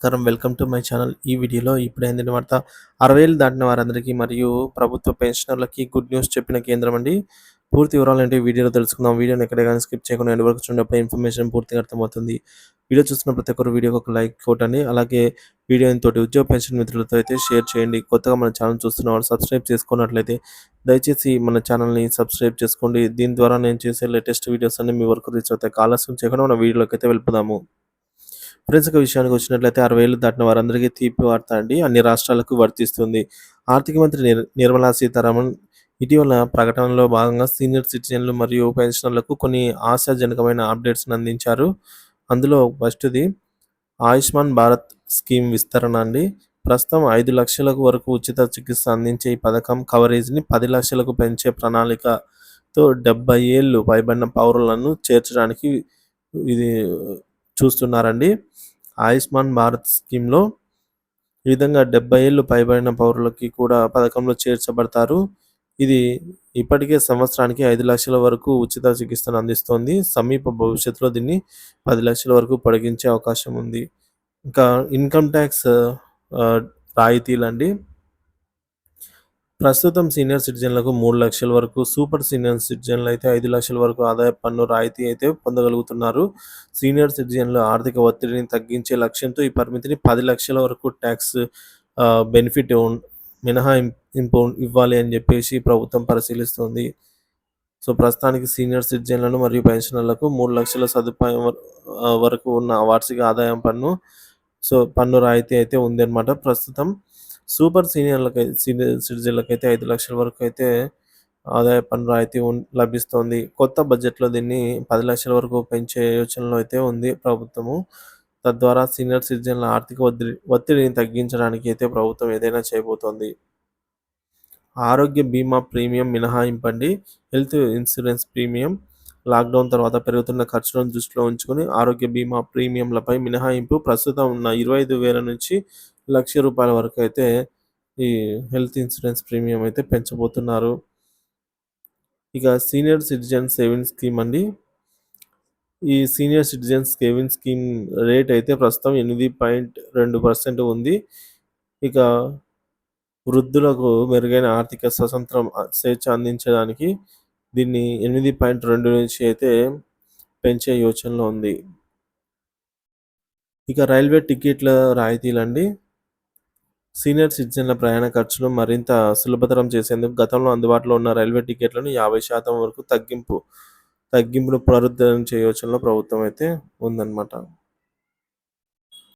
Welcome to my channel. ఈ వీడియోలో ఇప్పుడైందని వార్త 60,000 దాటిన వారందరికీ మరియు ప్రభుత్వ పెన్షనర్లకి గుడ్ న్యూస్ చెప్పిన కేంద్రం అండి. పూర్తి వివరాలేంటి వీడియోలో తెలుసుకుందాం. వీడియోని ఎక్కడ గాని స్కిప్ చేయకుండా ఎండ్ వరకు చూడండి. ఇన్ఫర్మేషన్ పూర్తిగా అర్థమవుతుంది. వీడియో చూస్తున్న ప్రతి ఒక్కరు వీడియోకి ఒక లైక్ కొట్టండి. అలాగే వీడియోని తోటి ఉద్యోగ పెన్షన్ మిత్రులతో అయితే షేర్ చేయండి. కొత్తగా మన ఛానల్ చూస్తున్న వాళ్ళు సబ్స్క్రైబ్ చేసుకున్నట్లయితే దయచేసి మన ఛానల్‌ని సబ్స్క్రైబ్ చేసుకోండి. దీని ద్వారా నేను చేసే లేటెస్ట్ వీడియోస్ అన్నీ మీ వరకు రీచ్ అవుతాయి. ఆలస్యం చేయకుండా మన వీడియోలోకి అయితే వెళ్ళిపోదాము. ఫ్రెండ్స్, ఇక విషయానికి వచ్చినట్లయితే 60,000 దాటిన వారందరికీ తీపి వార్త అండి. అన్ని రాష్ట్రాలకు వర్తిస్తుంది. ఆర్థిక మంత్రి నిర్మలా సీతారామన్ ఇటీవల ప్రకటనలో భాగంగా సీనియర్ సిటిజన్లు మరియు పెన్షనర్లకు కొన్ని ఆశాజనకమైన అప్డేట్స్‌ని అందించారు. అందులో ఫస్ట్‌ది ఆయుష్మాన్ భారత్ స్కీమ్ విస్తరణ అండి. ప్రస్తుతం 5,00,000 వరకు ఉచిత చికిత్స అందించే ఈ పథకం కవరేజ్‌ని 10,00,000కు పెంచే ప్రణాళికతో 70 ఏళ్లు పైబడిన పౌరులను చేర్చడానికి ఇది చూస్తున్నారండి. ఆయుష్మాన్ భారత్ స్కీమ్‌లో ఈ విధంగా 70 ఏళ్లు పైబడిన పౌరులకి కూడా పథకంలో చేర్చబడతారు. ఇది ఇప్పటికే సంవత్సరానికి 5,00,000 వరకు ఉచిత చికిత్సను అందిస్తోంది. సమీప భవిష్యత్తులో దీన్ని 10,00,000 వరకు పొడిగించే అవకాశం ఉంది. ఇంకా ఇన్‌కమ్ టాక్స్ ఆహ్, రాయితీలండి. ప్రస్తుతం సీనియర్ సిటిజన్లకు 3,00,000 వరకు, సూపర్ సీనియర్ సిటిజన్లు అయితే 5,00,000 వరకు ఆదాయ పన్ను రాయితీ అయితే పొందగలుగుతున్నారు. సీనియర్ సిటిజన్ల ఆర్థిక ఒత్తిడిని తగ్గించే లక్ష్యంతో ఈ పరిమితిని 10,00,000 వరకు ట్యాక్స్ బెనిఫిట్ మినహాయింపు ఇవ్వాలి అని చెప్పేసి ప్రభుత్వం పరిశీలిస్తుంది. సో, ప్రస్తుతానికి సీనియర్ సిటిజన్లను మరియు పెన్షనర్లకు 3,00,000 సదుపాయం వరకు ఉన్న వార్షిక ఆదాయం పన్ను రాయితీ అయితే ఉందన్నమాట ప్రస్తుతం. సీనియర్ సిటిజన్లకైతే 5,00,000 వరకు అయితే ఆదాయ పన్ను రాయితీ లభిస్తోంది. కొత్త బడ్జెట్‌లో దీన్ని 10,00,000 వరకు పెంచే యోచనలో అయితే ఉంది ప్రభుత్వము. తద్వారా సీనియర్ సిటిజన్ల ఆర్థిక ఒత్తిడిని తగ్గించడానికి అయితే ప్రభుత్వం ఏదైనా చేయబోతోంది. ఆరోగ్య బీమా ప్రీమియం మినహాయింపండి. హెల్త్ ఇన్సూరెన్స్ ప్రీమియం లాక్‌డౌన్ తర్వాత పెరుగుతున్న ఖర్చులను దృష్టిలో ఉంచుకొని ఆరోగ్య బీమా ప్రీమియంలపై మినహాయింపు ప్రస్తుతం ఉన్న 25,000 నుంచి రూ. 1,00,000 వరకు అయితే ఈ హెల్త్ ఇన్సూరెన్స్ ప్రీమియం అయితే పెంచబోతున్నారు. ఇక సీనియర్ సిటిజన్ సేవింగ్స్ స్కీమ్ అండి. ఈ senior citizen savings scheme rate అయితే ప్రస్తుతం 8.2% ఉంది. ఇక వృద్ధులకు మెరుగైన ఆర్థిక స్వేచ్ఛ అందించడానికి దీన్ని 8.2 నుంచి అయితే పెంచే యోచనలో ఉంది. ఇక రైల్వే టికెట్ల రాయితీలండి. సీనియర్ సిటిజన్ల ప్రయాణ ఖర్చులు మరింత సులభతరం చేసేందుకు గతంలో అందుబాటులో ఉన్న రైల్వే టికెట్లను 50% వరకు తగ్గింపును పునరుద్ధరించే యోచనలో ప్రభుత్వం అయితే ఉందన్నమాట.